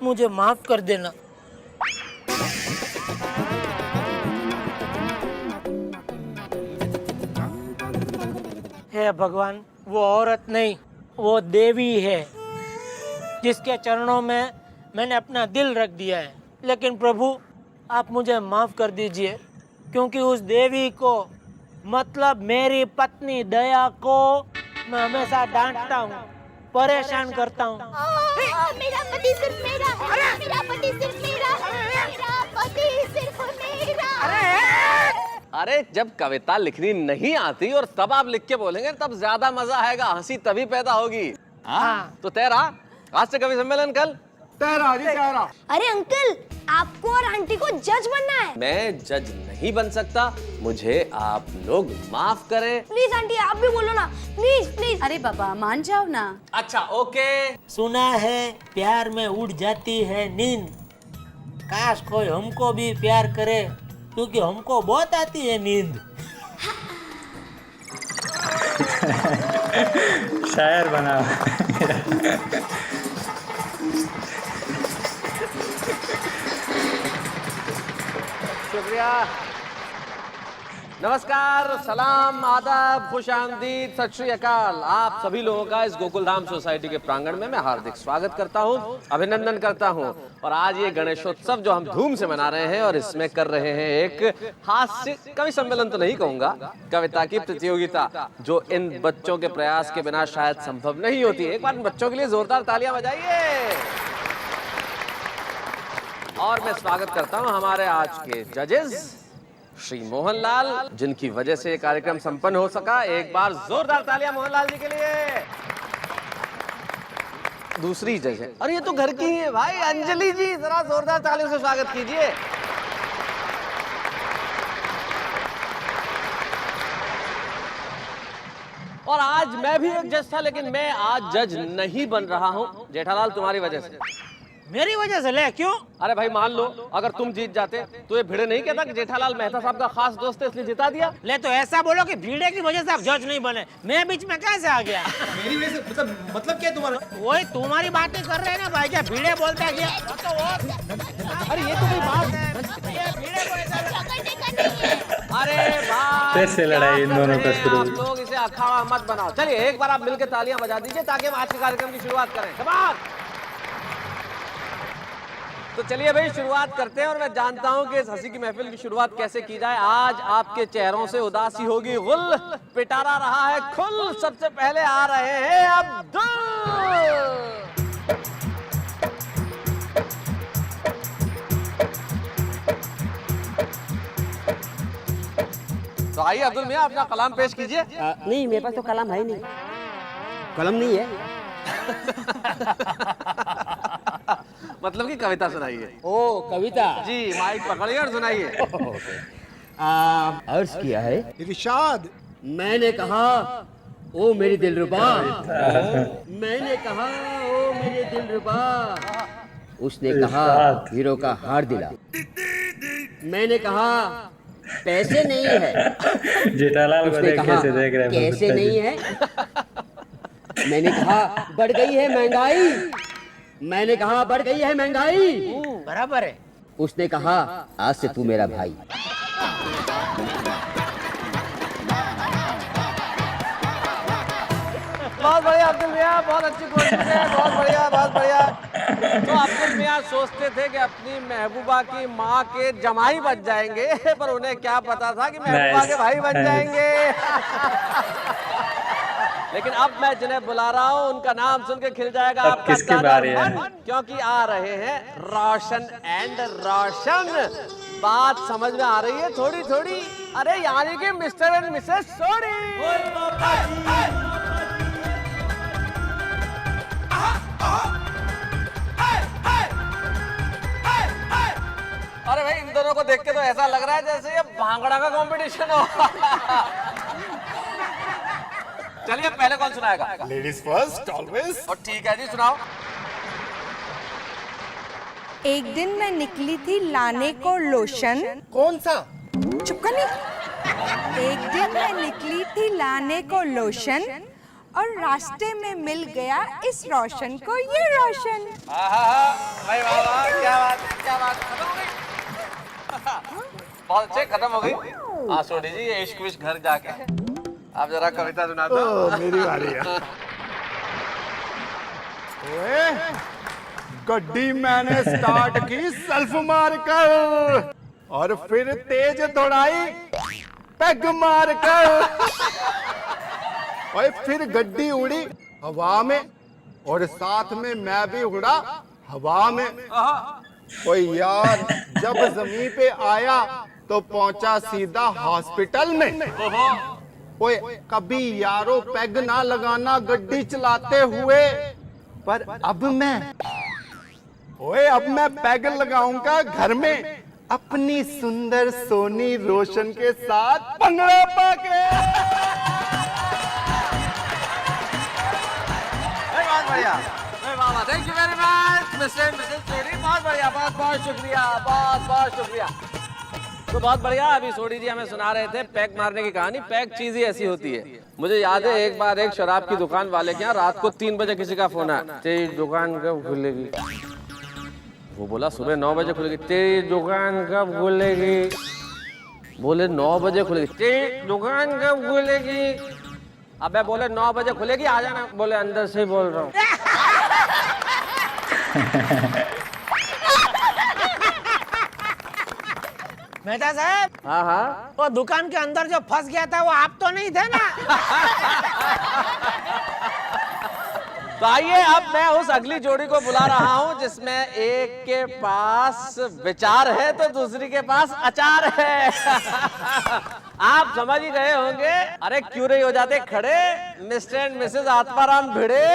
मुझे माफ कर देना। हे भगवान, वो औरत नहीं, वो देवी है जिसके चरणों में मैंने अपना दिल रख दिया है। लेकिन प्रभु, आप मुझे माफ कर दीजिए, क्योंकि उस देवी को, मतलब मेरी पत्नी दया को, मैं हमेशा डांटता हूँ, परेशान करता हूँ। मेरा पति सिर्फ मेरा, मेरा पति सिर्फ मेरा, मेरा पति सिर्फ मेरा। अरे जब कविता लिखनी नहीं आती और तब आप लिख के बोलेंगे तब ज्यादा मजा आएगा, हंसी तभी पैदा होगी। हाँ तो तेरा आज से कवि सम्मेलन कल तेरा जी तेरा। अरे अंकल, आपको और आंटी को जज बनना है। मैं जज नहीं बन सकता, मुझे आप लोग माफ करें। प्लीज आंटी, आप भी बोलो ना, प्लीज प्लीज। अरे बाबा मान जाओ ना। अच्छा ओके। सुना है प्यार में उड़ जाती है नींद, काश कोई हमको भी प्यार करे, क्योंकि हमको बहुत आती है नींद। शायर बना। शुक्रिया। नमस्कार, सलाम, आदाब, खुश आमदीद, सत श्री अकाल। आप सभी लोगों का इस गोकुलधाम सोसाइटी के प्रांगण में मैं हार्दिक स्वागत करता हूं, अभिनंदन करता हूं। और आज ये गणेशोत्सव जो हम धूम से मना रहे हैं और इसमें कर रहे हैं एक हास्य कवि सम्मेलन तो नहीं कहूंगा, कविता की प्रतियोगिता, जो इन बच्चों के प्रयास के बिना शायद संभव नहीं होती। एक बार बच्चों के लिए जोरदार तालियां बजाइए। और मैं स्वागत करता हूं हमारे आज के जजेस श्री मोहनलाल, जिनकी वजह से ये कार्यक्रम संपन्न हो सका। एक बार जोरदार तालियां मोहनलाल जी के लिए। दूसरी जज है, और ये तो घर की ही है भाई, अंजलि जी, जरा जोरदार तालियों से स्वागत कीजिए। और आज मैं भी एक जज था, लेकिन मैं आज जज नहीं बन रहा हूं जेठालाल, तुम्हारी वजह से। मेरी वजह से? ले क्यों? अरे भाई मान लो अगर तुम जीत जाते तो ये भिड़े नहीं कहता कि जेठालाल मेहता साहब का खास दोस्त है इसलिए जिता दिया। ले तो ऐसा बोलो कि भीड़े की वजह से आप जज नहीं बने, मैं बीच में कैसे आ गया? मेरी वजह से मतलब क्या तुम्हारा? वही तुम्हारी बातें कर रहे हैं ना भाई, क्या भीड़े बोलते हैं क्या? तो अरे ये तो कोई बात है। अरे भाई फिर से लड़ाई इन दोनों का शुरू। आप लोग इसे अखाड़ा मत बनाओ। चलिए एक बार आप मिलकर तालियां बजा दीजिए ताकि हम आज के कार्यक्रम की शुरुआत करें। शाबाश। तो चलिए भाई शुरुआत करते हैं। और मैं जानता हूं कि इस हंसी की महफिल की शुरुआत कैसे की जाए। आज आपके चेहरों से उदासी होगी गुल, पिटारा रहा है खुल। सबसे पहले आ रहे हैं अब्दुल। तो आइए अब्दुल मियां, अपना कलाम पेश कीजिए। नहीं, मेरे पास तो कलम है नहीं। कलम नहीं है। मतलब कि कविता सुनाइए। ओ कविता जी, माइक पकड़िए और सुनाइए। अर्ज किया है इरशाद। मैंने कहा ओ मेरे दिलरुबा, मैंने कहा ओ मेरे दिलरुबा, उसने कहा हीरो का हार दिला। मैंने कहा पैसे नहीं है, जेठालाल को देख कैसे देख रहे हैं। कैसे नहीं है। मैंने कहा बढ़ गई है महंगाई, मैंने कहा बढ़ गई है महंगाई, बराबर है। उसने कहा आज से तू मेरा भाई। बहुत बढ़िया अब्दुल मियां, बहुत अच्छी कोशिश है, बहुत बढ़िया, बहुत बढ़िया। तो अब्दुल मियां सोचते थे कि अपनी महबूबा की माँ के जमाई बच जाएंगे, पर उन्हें क्या पता था कि महबूबा के भाई बन जाएंगे। लेकिन अब मैं जिन्हें बुला रहा हूँ उनका नाम सुन के खिल जाएगा अब आपका किसकी बारी है? क्योंकि आ रहे हैं रोशन एंड रोशन। बात समझ में आ रही है थोड़ी थोड़ी? अरे यानी कि मिस्टर एंड मिसेस सोडी। अरे भाई इन दोनों को देख के तो ऐसा लग रहा है जैसे ये भांगड़ा का कंपटीशन हो। चलिए पहले कौन सुनाएगा? Ladies first always. और ठीक है जी, सुनाओ। एक दिन मैं निकली थी लाने को लोशन। कौन सा? चुप कर नहीं। एक दिन मैं निकली थी लाने को लोशन, और रास्ते में मिल गया इस रोशन को ये रोशन। भाई वाह बहुत अच्छे, खत्म हो गई। हाँ सोनी जी, ये इश्क विश्क घर जाके आप जरा कविता सुना दो। मेरी बारी है। ओए, गड्डी मैंने स्टार्ट की सेल्फ मार कर और फिर तेज दौड़ाई पैग मार कर। और फिर गड्डी उड़ी हवा में और साथ में मैं भी उड़ा हवा में। ओए यार, जब जमीन पे आया तो पहुंचा सीधा हॉस्पिटल में। ओए, कभी यारो पैग ना लगाना गड्डी चलाते हुए, पर अब मैं पैग लगाऊंगा घर में अपनी सुंदर सोनी रोशन के साथ भंगड़ा पाके। बहुत बढ़िया, thank you very much mister Mrs Soni, बहुत बढ़िया, बहुत बहुत शुक्रिया, बहुत बहुत शुक्रिया। तो बहुत बढ़िया, अभी सोनी जी हमें सुना रहे थे पैग मारने की कहानी। पैग चीज ही ऐसी होती है। मुझे याद है एक बार एक शराब की दुकान वाले के यहाँ रात को 3 बजे किसी का फोन आया, तेरी दुकान कब खुलेगी? वो बोला सुबह 9 बजे खुलेगी। तेरी दुकान कब खुलेगी? बोले 9 बजे खुलेगी। तेरी दुकान कब खुलेगी? अबे बोले 9 बजे खुलेगी, आ जाना। बोले अंदर से ही बोल रहा हूँ। मेहता साहब, हाँ हाँ, वो दुकान के अंदर जो फंस गया था वो आप तो नहीं थे ना? तो आइए अब मैं उस अगली जोड़ी को बुला रहा हूँ जिसमें एक के पास विचार है तो दूसरी के पास अचार है। आप समझ ही गए होंगे। अरे क्यों नहीं हो जाते खड़े, मिस्टर एंड मिसेस आत्माराम भिड़े।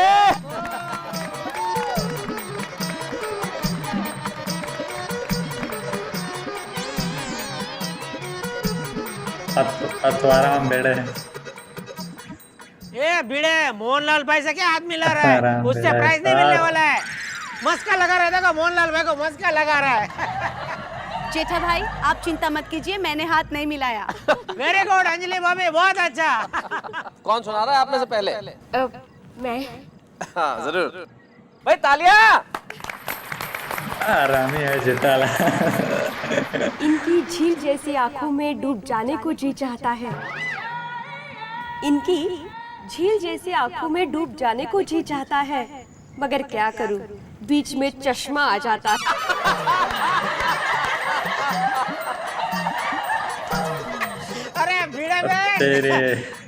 आत्माराम बेड़े। ए भिड़े, मोहनलाल भाई से क्या हाथ मिला रहा है? आराम उससे से प्राइज नहीं साहब। मिलने वाला है। मस्का लगा रहा है, देखो मोहनलाल भाई को मस्का लगा रहा है। जेठा भाई, आप चिंता मत कीजिए, मैंने हाथ नहीं मिलाया। वेरी गुड अंजलि भाभी, बहुत अच्छा। कौन सुना रहा है आप में से पहले? मैं हाँ जरूर भाई, तालियां। आरामी है जेठाला। इनकी झील जैसी आंखों में डूब जाने को जी चाहता है। इनकी झील जैसी आंखों में डूब जाने को जी चाहता है, मगर क्या करूं, बीच में चश्मा आ जाता है। अरे भिड़े भाई, तेरे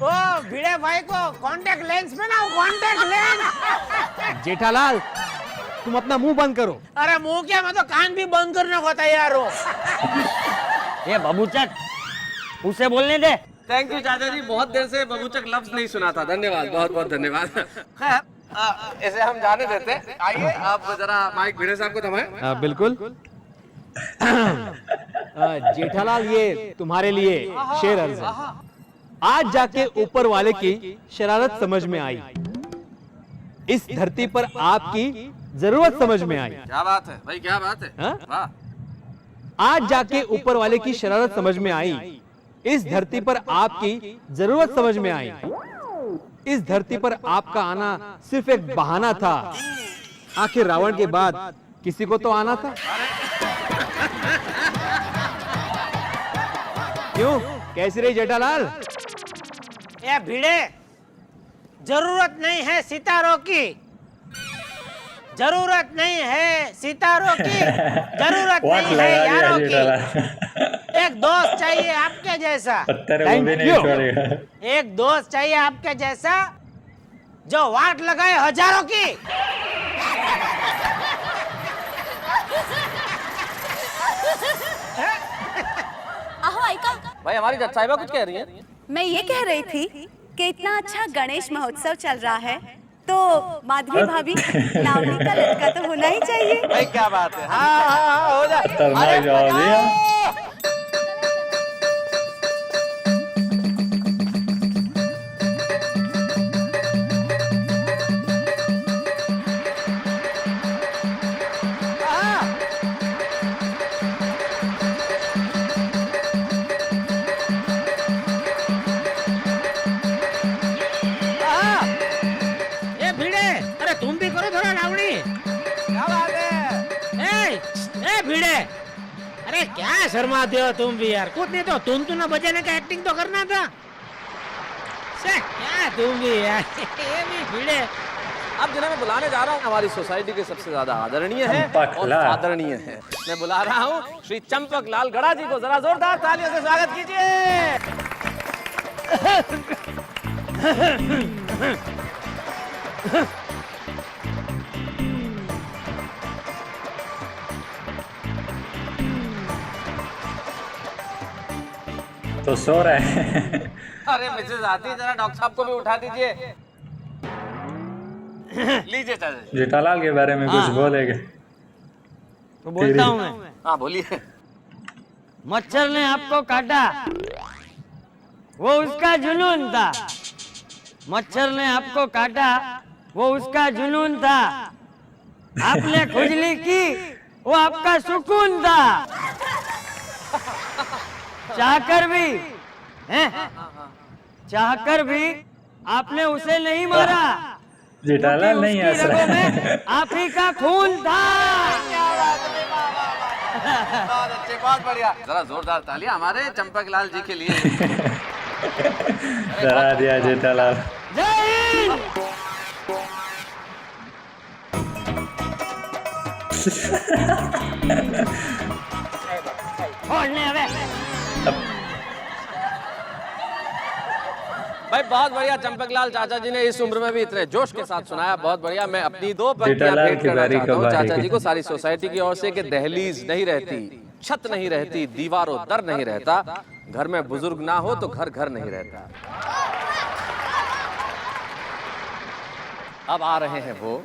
ओ भिड़े भाई को कांटेक्ट लेंस में ना, कांटेक्ट लेंस। जेठालाल, तुम अपना मुंह बंद करो। अरे मुंह क्या, मैं तो कान भी बंद करने को तैयार हूँ। ये बबूचक, उसे बोलने दे। थैंक यू चाचा जी, बहुत देर से बबूचक लफ्ज नहीं सुना था। धन्यवाद, बहुत बहुत धन्यवाद। खैर, इसे हम जाने देते। आइए आप जरा माइक भिड़े साहब को थमाएं। बिल्कुल। जेठालाल, ये तुम्हारे लिए शेर अर्ज है। आज जाके ऊपर वाले की शरारत समझ में आई, इस धरती पर आपकी जरूरत समझ में आई। क्या बात है भाई, क्या बात है। हाँ? वाह। आज जाके ऊपर वाले की शरारत समझ में आई, इस धरती पर आपकी जरूरत समझ में आई। इस धरती पर आपका आना सिर्फ एक बहाना था। आखिर रावण के बाद किसी को तो आना था। क्यों, कैसी रही जेठालाल? ये भिड़े, जरूरत नहीं है सितारों की, जरूरत नहीं है सितारों की, जरूरत वाट नहीं लगा है दिया यारों जेठाला। की। एक दोस्त चाहिए आपके जैसा, पत्थर वो भी नहीं छोड़ेगा। एक दोस्त चाहिए आपके जैसा जो वाट लगाए हजारों की। आहो आइका, भाई हमारी जज साहिबा कुछ कह रही हैं। मैं ये कह रही थी कि इतना अच्छा गणेश महोत्सव चल रहा है तो माधवी भाभी लावणी का लटका तो होना ही चाहिए। भाई क्या बात है। हाँ हाँ हाँ, हो जाए। खतरनाक जवाब दिया। ये भिड़े, अरे तुम भी करो थोड़ा लावणी। क्या बात है। ए भिड़े, अरे क्या शर्माते हो तुम भी यार, कुछ नहीं तो तुम ना बजाने का एक्टिंग तो करना था। क्या तुम भी यार, ये भी भिड़े। अब जिन्हें मैं बुलाने जा रहा हूँ हमारी सोसाइटी के सबसे ज्यादा आदरणीय है और आदरणीय है, मैं बुला रहा हूँ श्री चंपक लाल गड़ा जी को। जरा जोरदार तालियों से स्वागत कीजिए। तो सो रहे हैं। अरे मिसेज आती, जरा डॉक्टर साहब को भी उठा दीजिए। लीजिए चाचा जी। जेठालाल के बारे में कुछ बोलेगे? तो बोलता हूँ मैं। हाँ बोलिए। मच्छर ने आपको काटा, वो उसका जुनून था। मच्छर ने आपको काटा, वो उसका जुनून था। आपने खुजली की, वो आपका सुकून था। चाहकर भी, चाहकर भी आपने उसे नहीं मारा। जेठालाल नहीं हंस उसकी रगों रहे। में आप ही का खून था। बहुत अच्छे, बहुत बढ़िया। जरा जोरदार तालियां हमारे चंपक लाल जी के लिए। डरा दिया जेठालाल। जय हिंद। भाई बहुत बढ़िया, चंपकलाल चाचा जी ने इस उम्र में भी इतने जोश के साथ सुनाया, बहुत बढ़िया। मैं अपनी दो पंक्तियां भेंट करना चाहता हूँ चाचा जी को सारी सोसाइटी की ओर से कि दहलीज नहीं रहती, छत नहीं रहती, दीवारों दर नहीं रहता, घर में बुजुर्ग ना हो तो घर घर नहीं रहता। अब आ रहे हैं वो,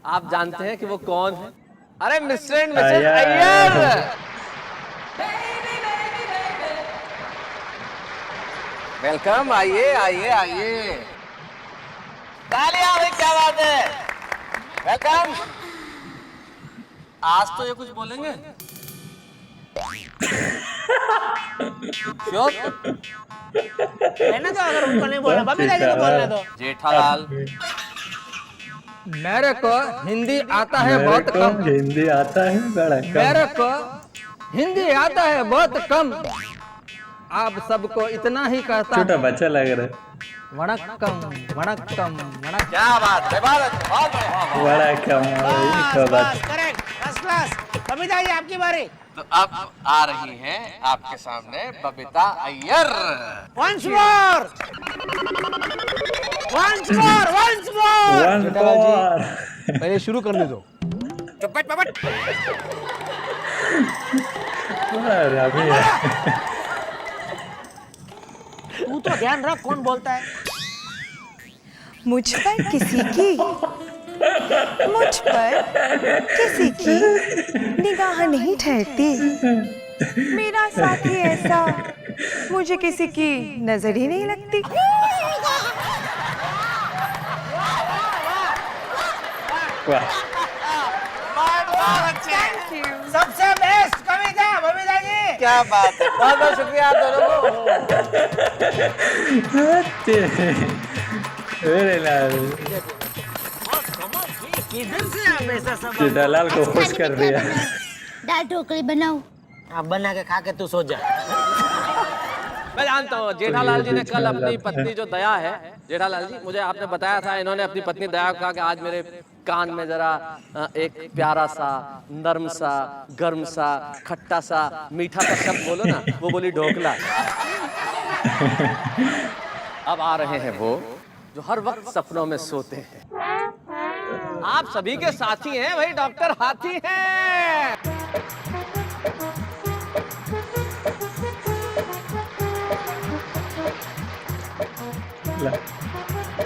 आप जानते हैं कि वो कौन है? अरे mister and Mrs Iyer. Welcome, आइए आइए आइए। तालियां भाई, क्या बात है। वेलकम। आज तो ये कुछ बोलेंगे? श्योर? रहने दो, अगर उनको नहीं बोलना, बबीता जी को बोलने दो। जेठालाल, मेरे को हिंदी आता है बहुत कम। हिंदी आता है बड़ा कम। मेरे को हिंदी आता है बहुत कम। आप सबको इतना ही कहता छोटा बच्चा लग रहा है। वणक्कम वणक्कम वणक्कम। क्या बात है, बहुत बढ़िया। बड़ा कम। Correct, first class. Babita ji आपकी बारी। तो अब आ रही हैं आपके सामने Babita Iyer. Once more, once more, once more. One four. पहले शुरू करने दो। चुपट पपट। अभी तू तो ध्यान रख कौन बोलता है। मुझ पर किसी की निगाह नहीं ठहरती। मेरा साथी ऐसा मुझे किसी की नजर ही नहीं लगती। वाह। सबसे बेस्ट कविता बबीता जी। क्या बात है, बहुत बहुत शुक्रिया आप दोनों को। अरे लाल, किधर से आप ऐसा सब? जेठालाल को खुश कर दिया। दाल ढोकली बनाओ। आप बना के खा के तू सो जा। मैं जानता हूँ जेठालाल जी ने कल अपनी पत्नी जो दया है, जेठालाल जी मुझे आपने बताया था, इन्होंने अपनी पत्नी दया को कहा कि आज मेरे कान में जरा एक प्यारा सा, नर्म सा, गर्म सा, खट्टा सा, मीठा सा शब्द बोलो ना। वो बोली ढोकला। अब आ रहे हैं वो जो हर वक्त सपनों में सोते हैं। आप सभी के साथी हैं भाई, डॉक्टर हाथी हैं।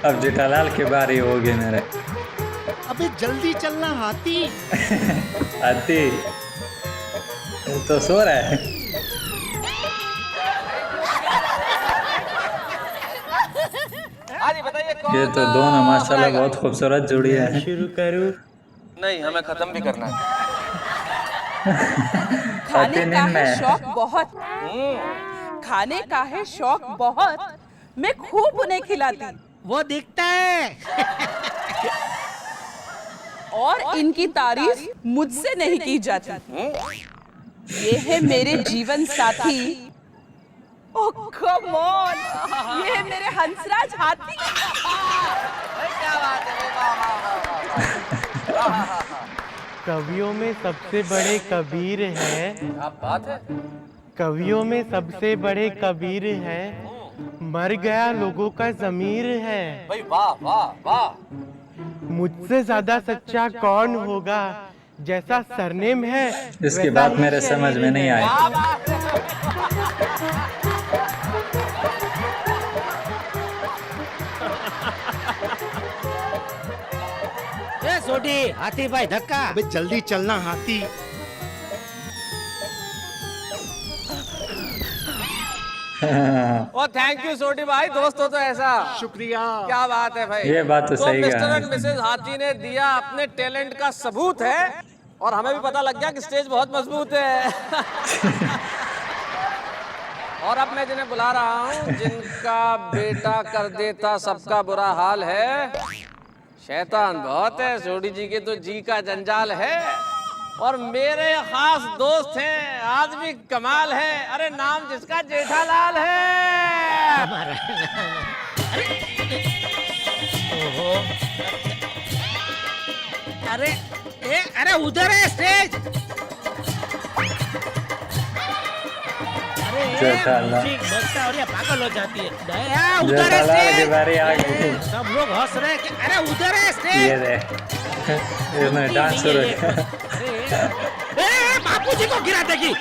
अब जेठालाल के बारी हो गए मेरे। अबे जल्दी चलना हाथी। हाथी तो सो रहा है। हाजी बताइए कौन? ये तो दोनों माशाल्लाह बहुत खूबसूरत जोड़ी है। शुरू करूं? नहीं, हमें खत्म भी करना है। खाने का है शौक बहुत, खाने का है शौक बहुत। मैं खूब उन्हें खिलाती वो दिखता है। और इनकी तारीफ मुझसे नहीं की जाती। ये है मेरे जीवन साथी। ओह कम ऑन, ये है मेरे हंसराज हाथी। क्या बात है, वाह वाह वाह। कवियों में सबसे बड़े कबीर हैं। क्या बात है। कवियों में सबसे बड़े कबीर हैं। मर गया लोगों का ज़मीर है। भाई वाह वाह वाह। मुझसे ज्यादा सच्चा कौन होगा? जैसा सरनेम है इसकी बात मेरे समझ में नहीं आई। सोटी हाथी भाई धक्का। अबे जल्दी चलना हाथी। ओ थैंक यू सोटी भाई, दोस्त हो तो ऐसा। शुक्रिया। क्या बात है भाई। ये बात तो सही मिस्टर है। एंड मिसेस हाथी ने दिया अपने टैलेंट का सबूत है और हमें भी पता लग गया कि स्टेज बहुत मजबूत है। और अब मैं जिन्हें बुला रहा हूँ, जिनका बेटा कर देता सबका बुरा हाल है, शैतान बहुत है। सोटी जी के तो जी का जंजाल है और मेरे खास दोस्त हैं, आदमी कमाल है। अरे नाम जिसका जेठालाल है। अरे अरे उधर है स्टेज। जेठालाल। बचता और ये पागल हो जाती है। दया उधर है जेठालाल की स्टेज। बारी आ गई। सब लोग हंस रहे हैं कि अरे उधर है ये स्टेज। दे, इसने डांस शुरू किया। बापू जी को गिरा देगी।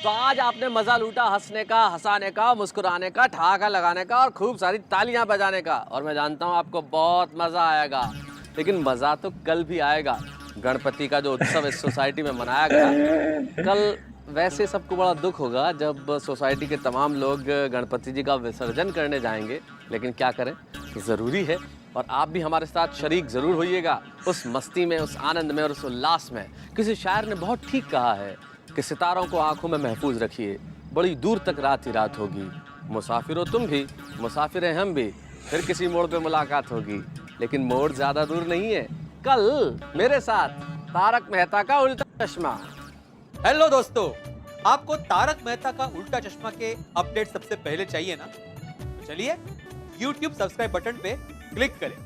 तो आज आपने मजा लूटा हंसने का, हंसाने का, मुस्कुराने का, ठहाका लगाने का और खूब सारी तालियां बजाने का। और मैं जानता हूं आपको बहुत मजा आएगा, लेकिन मजा तो कल भी आएगा। गणपति का जो उत्सव इस सोसाइटी में मनाया गया कल, वैसे सबको बड़ा दुख होगा जब सोसाइटी के तमाम लोग गणपति जी का विसर्जन करने जाएंगे, लेकिन क्या करें, ज़रूरी है। और आप भी हमारे साथ शरीक ज़रूर होइएगा उस मस्ती में, उस आनंद में और उस उल्लास में। किसी शायर ने बहुत ठीक कहा है कि सितारों को आंखों में महफूज रखिए, बड़ी दूर तक रात ही रात होगी। मुसाफिर हो तुम भी, मुसाफिर हैं हम भी, फिर किसी मोड़ पे मुलाकात होगी। लेकिन मोड़ ज़्यादा दूर नहीं है, कल मेरे साथ तारक मेहता का उल्टा चश्मा। हेलो दोस्तों, आपको तारक मेहता का उल्टा चश्मा के अपडेट सबसे पहले चाहिए ना? तो चलिए YouTube सब्सक्राइब बटन पे क्लिक करें